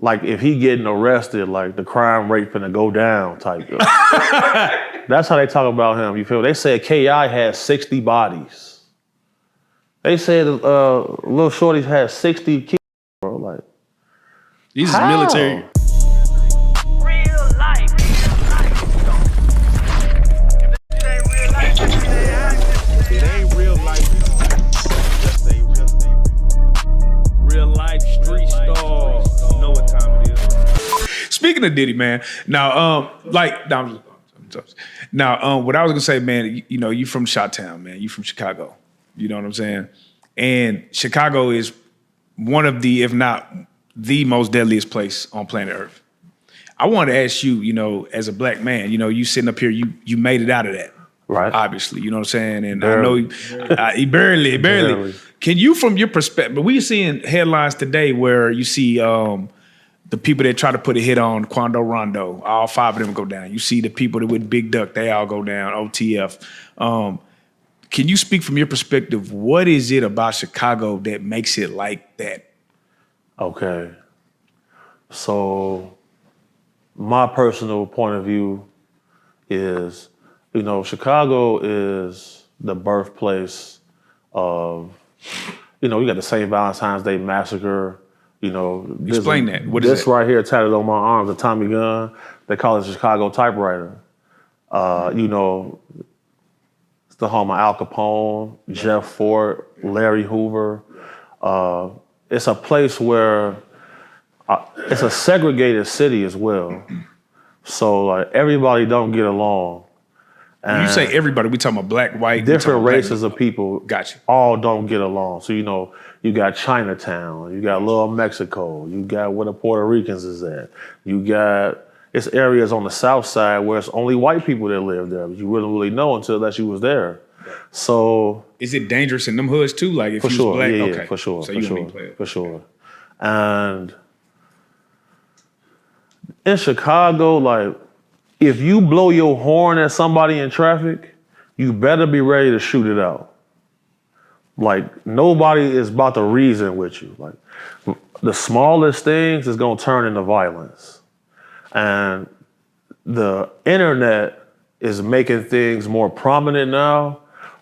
like if he getting arrested, like the crime rate finna go down type. That's how they talk about him. You feel? They said KI had 60 bodies. They said Lil Shorty had 60 kids, bro. Like these is military. Real life. It ain't real life. Just a real life street stars. You know what time it is. Speaking of Diddy, man. Now, what I was gonna say, man. You know, you from Chi-Town, man. You from Chicago. You know what I'm saying? And Chicago is one of the, if not the most deadliest place on planet Earth. I want to ask you, you know, as a black man, you know, you sitting up here, you made it out of that. Right. Obviously, you know what I'm saying? And barely. I know barely. Can you, from your perspective, we seeing headlines today where you see the people that try to put a hit on Quando Rondo, all 5 of them go down. You see the people that with Big Duck, they all go down, OTF. Can you speak from your perspective, what is it about Chicago that makes it like that? Okay. So my personal point of view is, you know, Chicago is the birthplace of, you know, you got the St. Valentine's Day Massacre, you know. Explain that. What is this that? right here tatted on my arm, the Tommy gun, they call it the Chicago typewriter. You know, it's the home of Al Capone, Jeff Fort, Larry Hoover. It's a place where it's a segregated city as well. So like everybody don't get along. When you say everybody, we talking about black, white, different races of people. Gotcha. All don't get along. So you know, you got Chinatown, you got Little Mexico, you got where the Puerto Ricans is at. You got it's areas on the south side where it's only white people that live there, but you wouldn't really know until that you was there. So is it dangerous in them hoods too? Like if for you sure, was black, yeah, okay. for sure, So for you sure, gonna be playing. for sure. And in Chicago, like if you blow your horn at somebody in traffic, you better be ready to shoot it out. Like nobody is about to reason with you. Like the smallest things is gonna turn into violence. And the internet is making things more prominent now,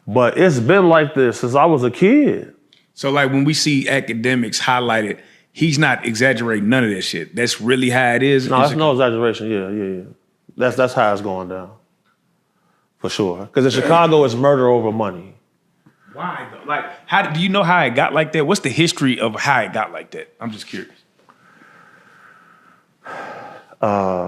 but it's been like this since I was a kid. So like when we see academics highlighted, he's not exaggerating none of that shit. That's really how it is. No, that's no exaggeration. Yeah. That's how it's going down, for sure. Because in Chicago, it's murder over money. Why though? Like, how do you know how it got like that? What's the history of how it got like that? I'm just curious.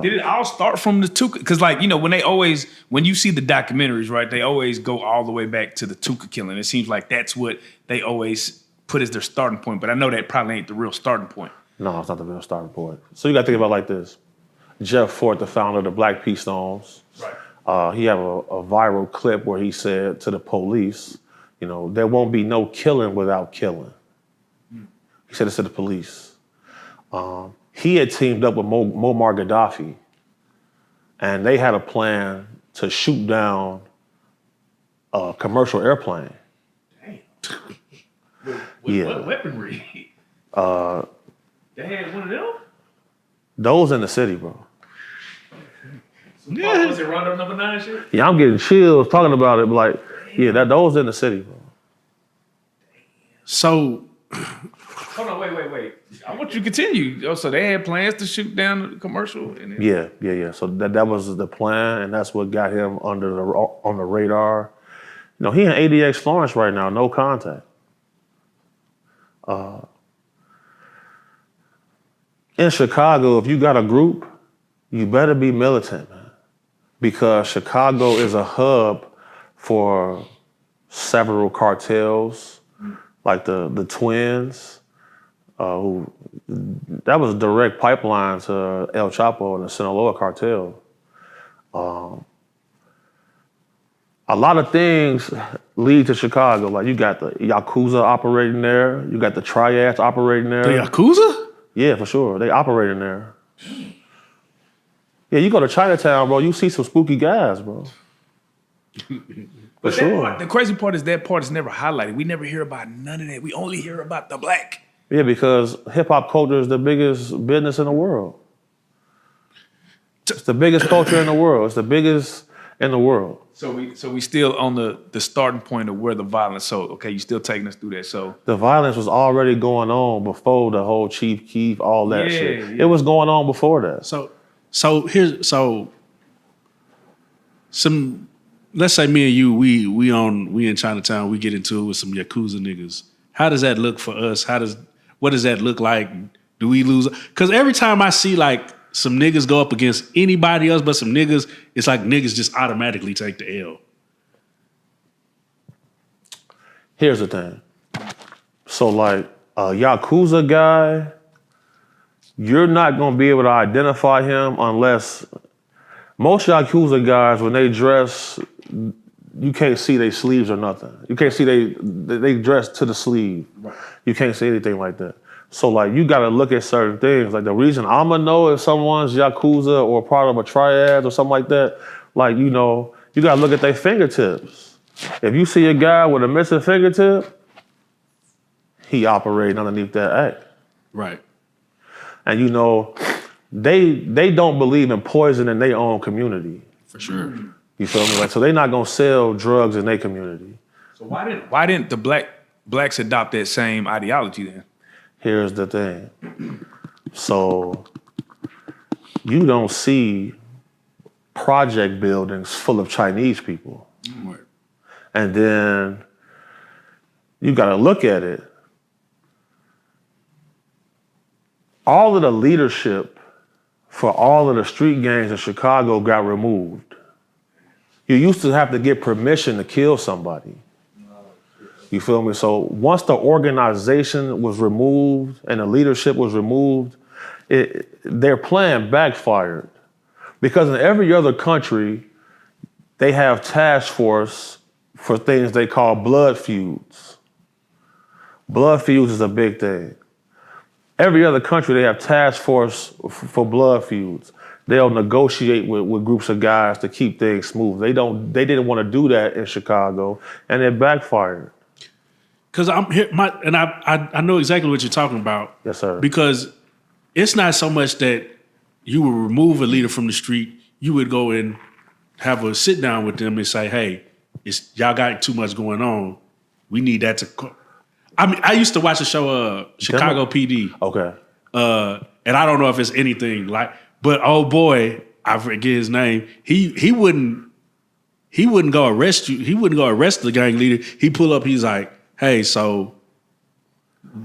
Did it all start from the Tuka? Because like, you know, when you see the documentaries, right, they always go all the way back to the Tuka killing. It seems like that's what they always put as their starting point. But I know that probably ain't the real starting point. No, it's not the real starting point. So you got to think about it like this. Jeff Fort, the founder of the Black Peace Stones, right. He had a viral clip where he said to the police, you know, there won't be no killing without killing. He said it to the police. He had teamed up with Muammar Gaddafi, and they had a plan to shoot down a commercial airplane. Damn. What weaponry? They had one of them? Those in the city, bro. Yeah. Was it Rondo number 9 shit? Yeah, I'm getting chills talking about it, but like, yeah, those in the city, bro. So, hold on, wait. I want you to continue. Oh, so they had plans to shoot down the commercial? Yeah. So that was the plan, and that's what got him on the radar. You know, he in ADX Florence right now, no contact. In Chicago, if you got a group, you better be militant, man. Because Chicago is a hub for several cartels, like the Twins, who that was a direct pipeline to El Chapo and the Sinaloa cartel. A lot of things lead to Chicago. Like you got the Yakuza operating there, you got the Triads operating there. The Yakuza? Yeah, for sure. They operate in there. Yeah, you go to Chinatown, bro, you see some spooky guys, bro. For sure. The crazy part is that part is never highlighted. We never hear about none of that. We only hear about the black. Yeah, because hip hop culture is the biggest business in the world. It's the biggest culture in the world. It's the biggest in the world. So we still on the starting point of where the violence. So okay, you still taking us through that. So The violence was already going on before the whole ChiefKeef, all that shit. Yeah. It was going on before that. Let's say me and you, we in Chinatown, we get into it with some Yakuza niggas. How does that look for us? What does that look like? Do we lose? Because every time I see like some niggas go up against anybody else but some niggas, it's like niggas just automatically take the L. Here's the thing. So like a Yakuza guy, you're not gonna be able to identify him unless most Yakuza guys, when they dress, you can't see their sleeves or nothing. You can't see they dress to the sleeve. Right. You can't see anything like that. So like you gotta look at certain things. Like the reason I'ma know if someone's Yakuza or part of a triad or something like that, like you gotta look at their fingertips. If you see a guy with a missing fingertip, he operating underneath that act. Right. And they don't believe in poison in their own community. For sure. You feel me? Like so they're not gonna sell drugs in their community. So why didn't the blacks adopt that same ideology then? Here's the thing. So you don't see project buildings full of Chinese people. Right. And then you gotta look at it. All of the leadership for all of the street gangs in Chicago got removed. You used to have to get permission to kill somebody. You feel me? So once the organization was removed and the leadership was removed, their plan backfired. Because in every other country, they have task force for things they call blood feuds. Blood feuds is a big thing. Every other country, they have task force for blood feuds. They'll negotiate with groups of guys to keep things smooth. They didn't want to do that in Chicago, and it backfired. Because I'm here, I know exactly what you're talking about. Yes, sir. Because it's not so much that you would remove a leader from the street. You would go and have a sit down with them and say, "Hey, y'all got too much going on. We need that to." I mean, I used to watch the show Chicago PD. Okay. And I don't know if it's anything like, but oh boy, I forget his name. He wouldn't go arrest you. He wouldn't go arrest the gang leader. He pull up. He's like, "Hey, so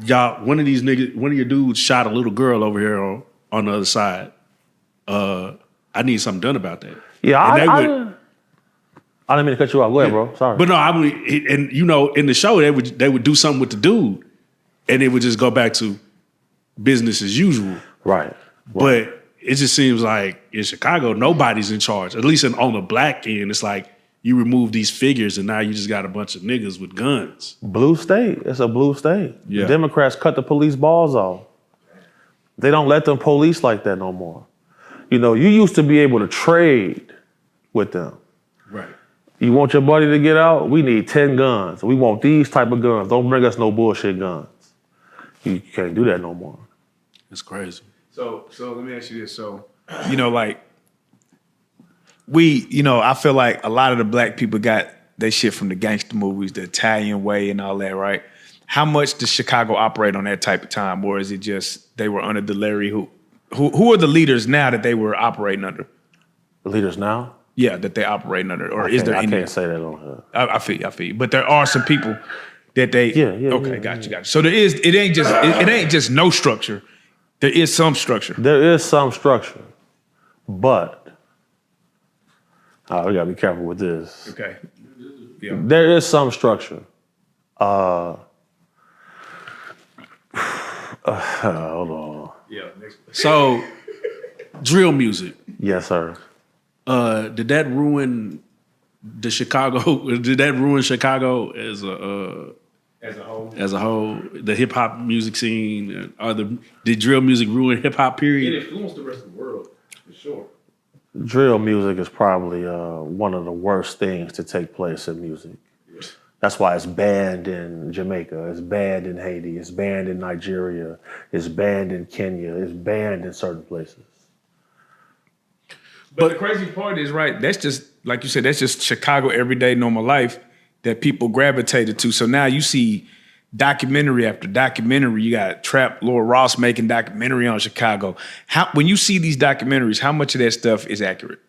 y'all, one of your dudes shot a little girl over here on the other side. I need something done about that." Yeah, I didn't mean to cut you off. Go ahead, bro. Sorry. But no, and in the show they would do something with the dude, and it would just go back to business as usual. Right. But it just seems like in Chicago nobody's in charge. At least on the black end, it's like you remove these figures, and now you just got a bunch of niggas with guns. Blue state. It's a blue state. Yeah. Democrats cut the police balls off. They don't let them police like that no more. You used to be able to trade with them. Right. You want your buddy to get out? We need 10 guns. We want these type of guns. Don't bring us no bullshit guns. You can't do that no more. It's crazy. So let me ask you this. So, like I feel like a lot of the black people got their shit from the gangster movies, the Italian way and all that, right? How much does Chicago operate on that type of time? Or is it just they were under the Larry who are the leaders now that they were operating under? The leaders now? Yeah, that they operating under. Or is there any? I can't say that on her. I feel you. But there are some people that they Yeah. Okay, yeah, got you. So it ain't just no structure. There is some structure. There is some structure. But we gotta be careful with this. Okay. Yeah. There is some structure. Hold on. Yeah. So, drill music. Yes, sir. Did that ruin Chicago? Did that ruin Chicago as a whole? As a whole, the hip hop music scene, did drill music ruin hip hop? Period. It influenced the rest of the world for sure. Drill music is probably one of the worst things to take place in music. That's why it's banned in Jamaica, it's banned in Haiti, it's banned in Nigeria, it's banned in Kenya, it's banned in certain places. But the crazy part is, right, that's just, like you said, that's just Chicago everyday normal life that people gravitated to. So now you see documentary after documentary. You got Trap Lord Ross making documentary on Chicago. When you see these documentaries, how much of that stuff is accurate?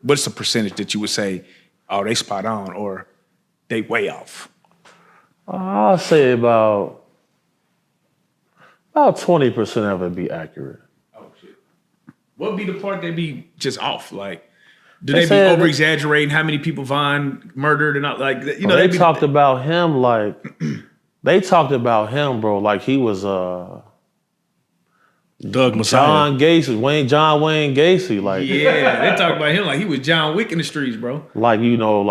What's the percentage that you would say, oh, they spot on, or they way off? I'll say about 20% of it be accurate. Oh shit! What be the part that be just off? Like, do they be over exaggerating how many people Von murdered and not like you know? They talked about him like they talked about him, bro, like he was Doug Messiah. John Wayne Gacy, like yeah, they talked about him like he was John Wick in the streets, bro. Like, you know,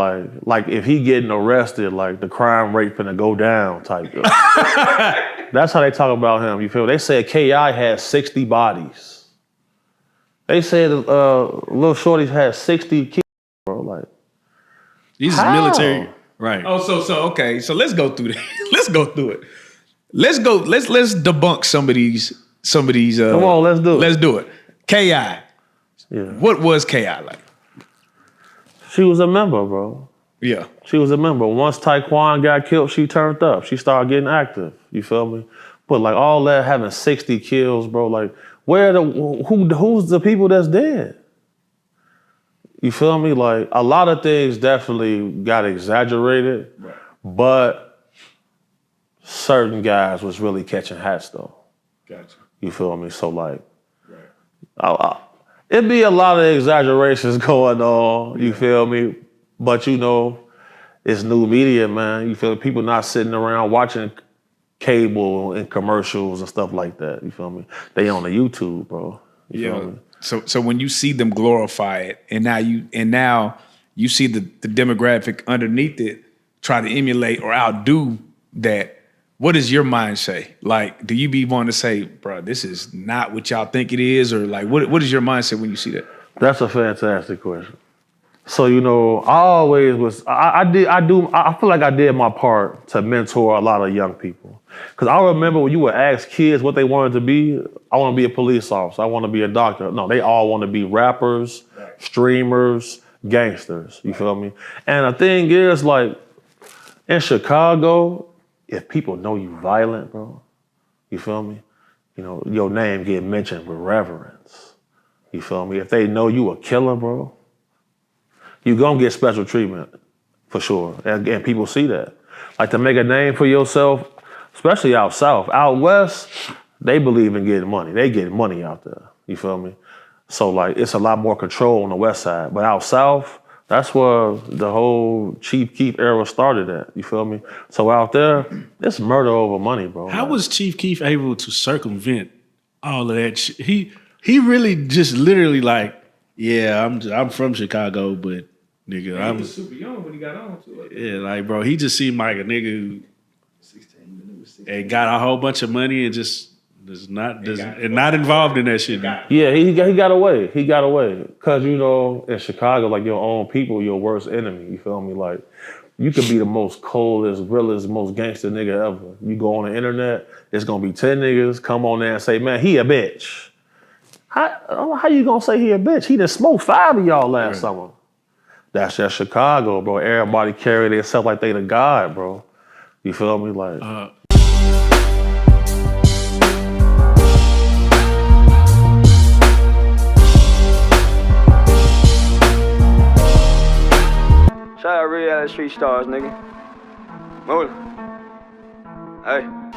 like if he getting arrested, like the crime rate finna go down type. That's how they talk about him. You feel? They said KI had 60 bodies. They said little shorties had 60 kids, bro. Like these is military, right? Oh, so okay. So let's go through that. Let's go through it. Let's debunk some of these. Come on, let's do it. Let's do it. KI. Yeah. What was KI like? She was a member, bro. Yeah. She was a member. Once Taekwon got killed, she turned up. She started getting active. You feel me? But like all that, having 60 kills, bro. Like who's the people that's dead? You feel me? Like a lot of things definitely got exaggerated, right. But certain guys was really catching hats though. Gotcha. You feel me? So like, it'd be a lot of exaggerations going on. You feel me? But you know, it's new media, man. You feel me? People not sitting around watching cable and commercials and stuff like that. You feel me? They on the YouTube, bro. You feel me? So when you see them glorify it, and now you see the demographic underneath it try to emulate or outdo that. What does your mind say? Like, do you be wanting to say, bro, this is not what y'all think it is? Or like, what is your mindset when you see that? That's a fantastic question. So, you know, I feel like I did my part to mentor a lot of young people. Because I remember when you would ask kids what they wanted to be, I want to be a police officer, I want to be a doctor. No, they all want to be rappers, streamers, gangsters, you feel me? And the thing is, like, in Chicago, if people know you violent, bro, you feel me? You know, your name get mentioned with reverence. You feel me? If they know you a killer, bro, you gonna get special treatment for sure. And people see that. Like to make a name for yourself, especially out south. Out west, they believe in getting money. They get money out there. You feel me? So like it's a lot more control on the west side. But out south, that's where the whole ChiefKeef era started at. You feel me? So out there, it's murder over money, bro. How was ChiefKeef able to circumvent all of that shit? He really just literally like, yeah, I'm from Chicago, but nigga, He was super young when he got on to it. Yeah, like bro, he just seemed like a nigga who 16 and got a whole bunch of money and just not involved in that shit. Yeah, he got away. He got away. Cause you know, in Chicago, like your own people, your worst enemy. You feel me? Like you could be the most coldest, realest, most gangster nigga ever. You go on the internet, it's gonna be 10 niggas come on there and say, man, he a bitch. How you gonna say he a bitch? He done smoked 5 of y'all last summer. That's just Chicago, bro. Everybody carry themselves like they the god, bro. You feel me? Like. Shout out Reallyfe Street Starz, nigga. Move it. Hey.